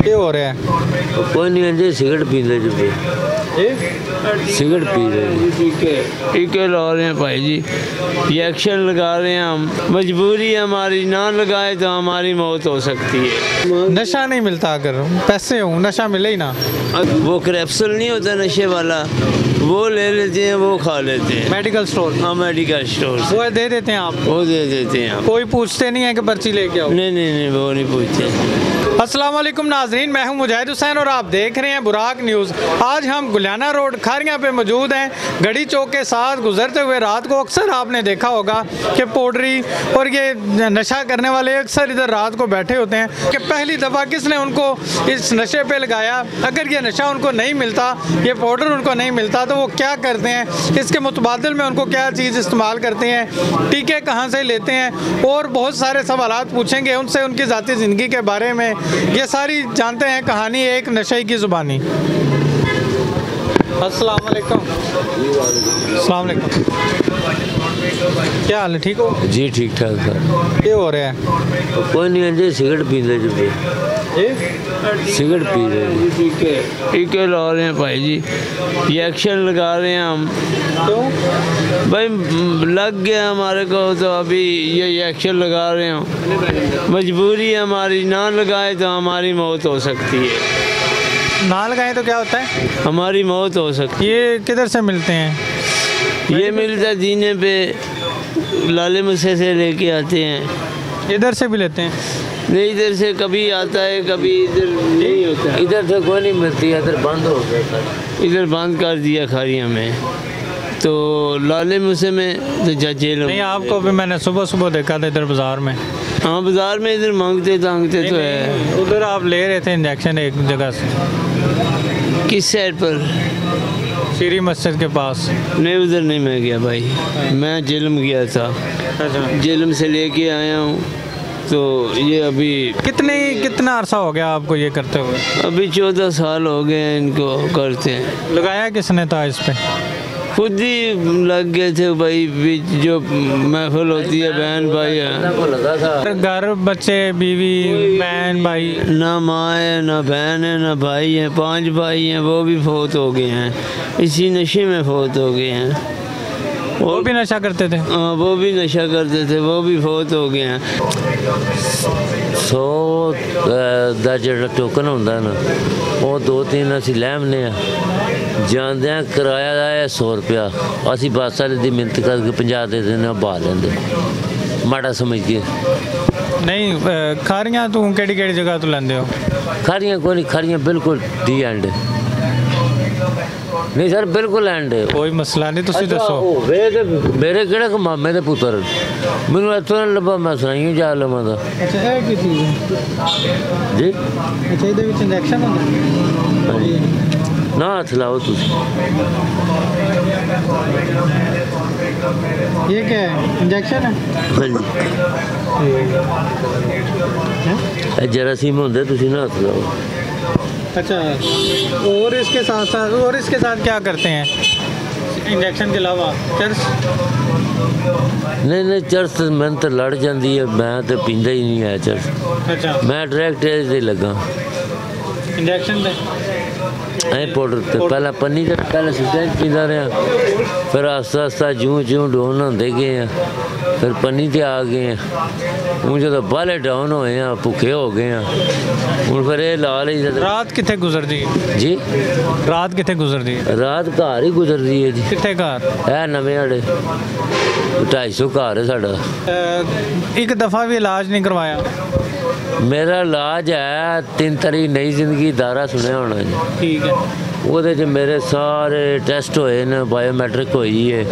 क्या हो रहा है? कोई नहीं जी, सिगरेट पीते जो पे सिगरेट पी रहे हैं, टीके ला रहे हैं भाई जी, इंजेक्शन लगा रहे हैं हम। मजबूरी है हमारी, ना लगाए तो हमारी मौत हो सकती है। नशा नहीं मिलता, अगर पैसे हो नशा मिले ही ना। वो कैप्सूल नहीं होता नशे वाला, वो ले लेते हैं, वो खा लेते हैं। Medical store? हाँ, मेडिकल स्टोर से वो दे देते हैं आप? वो दे देते हैं। कोई पूछते नहीं है कि पर्ची लेके आओ? नहीं नहीं नहीं, वो नहीं पूछते। अस्सलाम वालेकुम नाजरीन, मैं हूं मुजाहिद हुसैन और आप देख रहे हैं बुराक न्यूज़। आज हम गुलियाना रोड खारियां पे मौजूद हैं। गढ़ी चौक के साथ गुजरते हुए रात को अक्सर आपने देखा होगा कि पोडरी और ये नशा करने वाले अक्सर इधर रात को बैठे होते हैं कि पहली दफ़ा किसने उनको इस नशे पे लगाया। अगर ये नशा उनको नहीं मिलता, ये पाउडर उनको नहीं मिलता, तो वो क्या करते हैं, इसके मुतबादिल में उनको क्या चीज़ इस्तेमाल करते हैं, टीके कहाँ से लेते हैं, और बहुत सारे सवालात पूछेंगे उनसे उनकी ज़ाती ज़िंदगी के बारे में। ये सारी जानते हैं कहानी एक नशे की ज़ुबानी। अस्सलाम वालेकुम। अस्सलाम वालेकुम। क्या हाल है, ठीक हो? जी ठीक ठाक सर। क्या हो रहा है? कोई नहीं जी, सिगरेट पीते जो पे सिगरेट पी रहे हैं, टीके ला रहे हैं भाई जी, इंजेक्शन लगा रहे हैं हम। क्यों भाई लग गया हमारे को, तो अभी ये इंजेक्शन लगा रहे हैं। मजबूरी है हमारी, ना लगाए तो हमारी मौत हो सकती है। ना लगाएं तो क्या होता है? हमारी मौत हो सकती है। ये किधर से मिलते हैं? ये मिलता है जीने पे, लाले मुसे से लेके आते हैं। इधर से भी लेते हैं? नहीं, इधर से कभी आता है, कभी इधर नहीं होता। इधर से कोई नहीं मिलती, इधर बंद हो गया, इधर बंद कर दिया खारिया में, तो लाले मुसे में तो जेल। नहीं, आपको भी मैंने सुबह सुबह देखा था इधर बाज़ार में। हाँ, बाजार में इधर मांगते तांगते तो है। उधर आप ले रहे थे इंजेक्शन एक जगह से? किस साइड पर? श्री मस्जिद के पास? नहीं, उधर नहीं मैं गया भाई, मैं जेलम गया था। अच्छा, जेलम से लेके आया हूँ, तो ये अभी कितना अरसा हो गया आपको ये करते हुए? अभी 14 साल हो गए हैं इनको करते हैं। लगाया किसने था इस पे? खुद ही लग गए थे भाई, जो महफिल होती है बहन भाई है, घर बच्चे बीवी बहन भाई? ना माँ है, ना बहन है, ना भाई है। 5 भाई हैं, वो भी फौत हो गए हैं, इसी नशे में फौत हो गए हैं। वो भी नशा करते थे? हाँ, वो भी नशा करते थे, वो भी फौत हो गए हैं। 100 ਦਾ ਜਿਹੜਾ ਟੋਕਨ ਹੁੰਦਾ ਨਾ, ਉਹ 2-3 ਅਸੀਂ ਲੈ ਆਉਂਦੇ ਆ। ਜਾਂਦਿਆਂ ਕਿਰਾਇਆ ਹੈ 100 ਰੁਪਇਆ, ਅਸੀਂ ਬੱਸ ਵਾਲੇ ਦੀ ਮਿਹਨਤ ਕਰਕੇ 50 ਦੇ ਦਿੰਦੇ ਆ, ਬਹਾ ਲੈਂਦੇ ਮਾੜਾ ਸਮਝ ਕੇ। ਨਹੀਂ, ਖਾਰੀਆਂ ਤੂੰ ਕਿਹੜੀ ਜਗ੍ਹਾ ਤੋਂ ਲੈਂਦੇ ਹੋ? ਖਾਰੀਆਂ ਕੋਈ ਨਹੀਂ, ਖਾਰੀਆਂ ਬਿਲਕੁਲ ਡੀ ਐਂਡ नहीं सर, बिल्कुल एंड है। कोई मसला नहीं, तुसी दसो। मेरे किहड़े मामे दे पुत्तर मैनू इत्थों लभा, मैं सुनाइयो जा लवां दा। अच्छा, है की चीज़ है जी? अच्छा, इहदे विच इंजेक्शन होंदा? ना हथ लाओ तुसी। ये क्या है, इंजेक्शन है? हाँ जी, जरासीम होंदे, तुसी ना हथ लाओ। अच्छा, और इसके साथ क्या करते हैं इंजेक्शन के अलावा? चर्च? नहीं चर्च मैं तो लड़ जाती है, मैं तो पींदा ही नहीं है चर्च। अच्छा, मैं डायरेक्ट से लगा इंजेक्शन पे पाउडर तो पहला पन्नी तो पहले सुस्टेंज पींदा रहा, फिर आस्ता आस्ता जूं डोन होंदे गए हैं, फिर पन्नी ते आ गए हैं। हूँ जो बाले डाउन होए हैं, भुखे हो गए हैं, हूँ फिर ये ला ली। रात कितने गुजरती है जी? रात कितने गुजरती है? रात घर ही गुजरती है जी। कितने घर है? नवे आड़े 250 घर है साड़ा। एक दफ़ा भी इलाज नहीं करवाया? मेरा इलाज है 3 तारीख नई जिंदगी दारा सुने होना जी। ठीक है, ਉਹਦੇ 'ਚ ਮੇਰੇ ਸਾਰੇ ਟੈਸਟ ਹੋਏ ਨੇ, ਬਾਇਓਮੈਟ੍ਰਿਕ ਹੋਈ ਹੈ।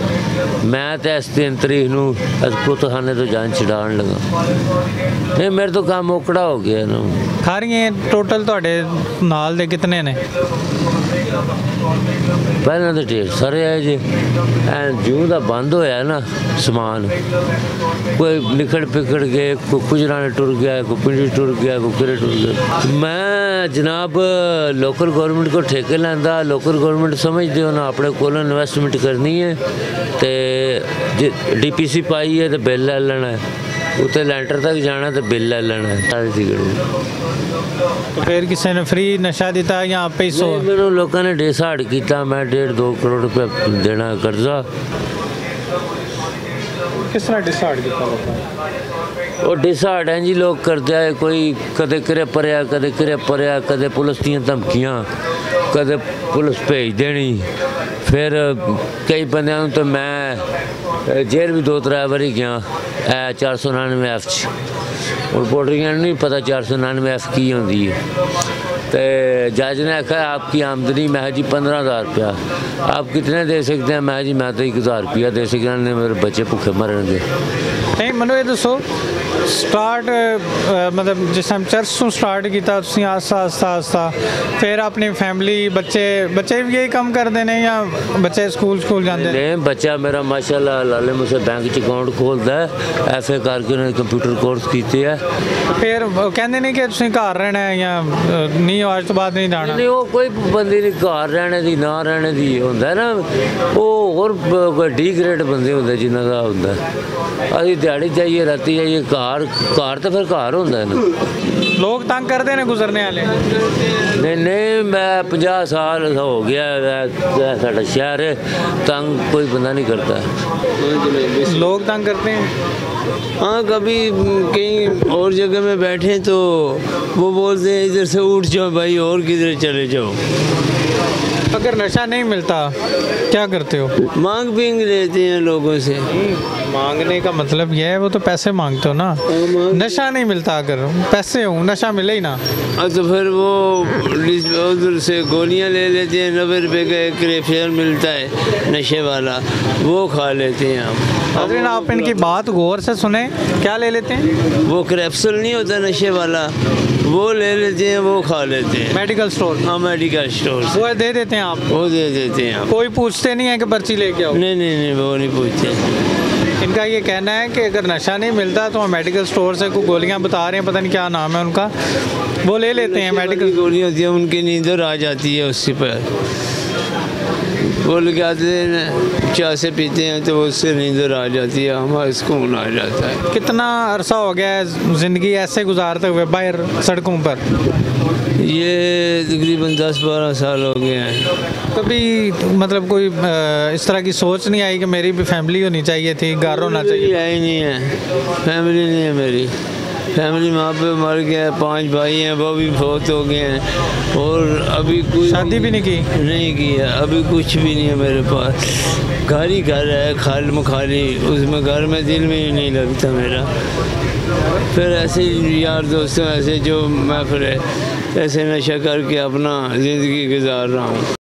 ਮੈਂ ਤਾਂ ਇਸ 3 ਤਰੀਕ ਨੂੰ ਕੁੱਤਖਾਨੇ ਤੋਂ ਜਾਨ ਛਡਾਉਣ ਲੱਗਾ। ਨਹੀਂ, ਮੇਰੇ ਤੋਂ ਕੰਮ ਔਕੜਾ ਹੋ ਗਿਆ ਨਾ। ਖਾਰੀਆਂ ਟੋਟਲ ਤੁਹਾਡੇ ਨਾਲ ਦੇ ਕਿਤਨੇ ਨੇ? ਪਹਿਲਾਂ ਤਾਂ ਢੇਰ ਸਾਰੇ ਆਏ ਜੀ, ਜਿਉਂ ਦਾ ਬੰਦ ਹੋਇਆ ਨਾ ਸਮਾਨ, ਕੋਈ ਨਿਕੜ ਪਿਕੜ ਗਏ, ਕੋਈ ਕੁਜਰਾਂ ਨੇ ਟੁਰ ਗਿਆ, ਕੋਈ ਪਿੰਡੀ ਟੁਰ ਗਿਆ, ਕੋਈ ਕਿਰੇ ਟੁਰ ਗਿਆ। ਮੈਂ ਜਨਾਬ ਲੋਕਲ ਗੌਰਮੈਂਟ को ठेके लैंदा, लोकल गौरमेंट समझते हो ना अपने को इन्वेस्टमेंट करनी है, तो DPC पाई है तो बिल ले लेना है, उत्ते लैंटर तक जाना तो बिल ले लेना सारी सिगरेट। तो फिर किसी ने फ्री नशा दिता या आप ही सो? मैंने लोगों ने डिसाइड किया मैं 1.5-2 करोड़ रुपये देना कर्जा। किस तरह डिसाइड किया? वो डिसाइड है जी लोग करते हैं, कोई कदे करे परया कदे करे परया, कदे पुलिस दी धमकियाँ, कदे पुलिस भेज देनी। फिर कई बंद तो मैं जेल भी 2-3 बारी गया 499F और पोल्ट्रियां नहीं पता 499F की होंगी है। तो जज ने आखा आपकी आमदनी मैं जी 15,000 रुपया, आप कितने दे सकते हैं? मैं जी मैं तो 1,000 रुपया दे सकता, मेरे बच्चे भुखे मरनगे। नहीं मैंने ये दसो स्टार्ट मतलब जिस टाइम चर्च ਤੋਂ स्टार्ट किया आस्ता फिर अपनी फैमिली बच्चे भी यही काम करते हैं या बच्चे स्कूल जाते हैं? बच्चा मेरा माशाल्लाह लाले मुझसे बैंक च अकाउंट खोलता है, FA करके उन्होंने कंप्यूटर कोर्स किए है। फिर कहते नहीं कि तुम घर रहना है या नहीं आज तो बाद नहीं जाना? नहीं वो कोई पाबंदी नहीं, घर रहने की ना रहने की होंगे ना, वो और डी ग्रेड बंदे होंगे जिन्हों का होंगे। अभी दिहाड़ी जाइए राती जाइए, घर तो फिर घर होंगे ना। लोग तंग करते हैं गुजरने वाले? नहीं मैं 50 साल हो गया साढ़ा शहर है, तंग कोई बंदा नहीं करता। लोग तंग करते हैं? हाँ कभी कहीं और जगह में बैठे तो वो बोलते हैं इधर से उठ जाओ भाई और किधर चले जाओ। अगर नशा नहीं मिलता क्या करते हो? मांग पिंग लेते हैं लोगों से। मांगने का मतलब यह है वो तो पैसे मांगते हो ना। नशा नहीं मिलता, अगर पैसे हो नशा मिले ही ना तो फिर वो उधर से गोलियां ले लेते हैं, 90 रुपये का एक क्रेफियर मिलता है नशे वाला, वो खा लेते हैं हम। अगर आप इनकी बात गौर से सुने, क्या ले लेते हैं? वो क्रेप्सूल नहीं होता नशे वाला, वो ले लेते हैं, वो खा लेते हैं। Medical store? हाँ मेडिकल स्टोर वो दे देते हैं आप? वो दे देते हैं आप। कोई पूछते नहीं है कि पर्ची लेके आओ? नहीं वो नहीं पूछते। इनका ये कहना है कि अगर नशा नहीं मिलता तो हम मेडिकल स्टोर से कोई गोलियां बता रहे हैं, पता नहीं क्या नाम है उनका, वो ले लेते हैं। मेडिकल गोलियां होती है, उनकी नींद आ जाती है उसी पर, वो लग आते हैं चाय से पीते हैं तो उससे नींद आ जाती है, हमारा सुकून आ जाता है। कितना अरसा हो गया है ज़िंदगी ऐसे गुजारते हुए बाहर सड़कों पर? ये तकरीबन 10-12 साल हो गए हैं। कभी मतलब कोई इस तरह की सोच नहीं आई कि मेरी भी फैमिली होनी चाहिए थी, घर होना चाहिए? आई नहीं है, फैमिली नहीं है मेरी। फैमिली माँ पे मर गया, 5 भाई हैं वो भी बहुत हो गए हैं, और अभी कोई शादी भी नहीं की है, अभी कुछ भी नहीं है मेरे पास। घर ही घर है खाली, उसमें घर में दिल में ही नहीं लगता मेरा। फिर ऐसे यार दोस्तों ऐसे जो मैं फिर ऐसे नशा करके अपना ज़िंदगी गुजार रहा हूँ।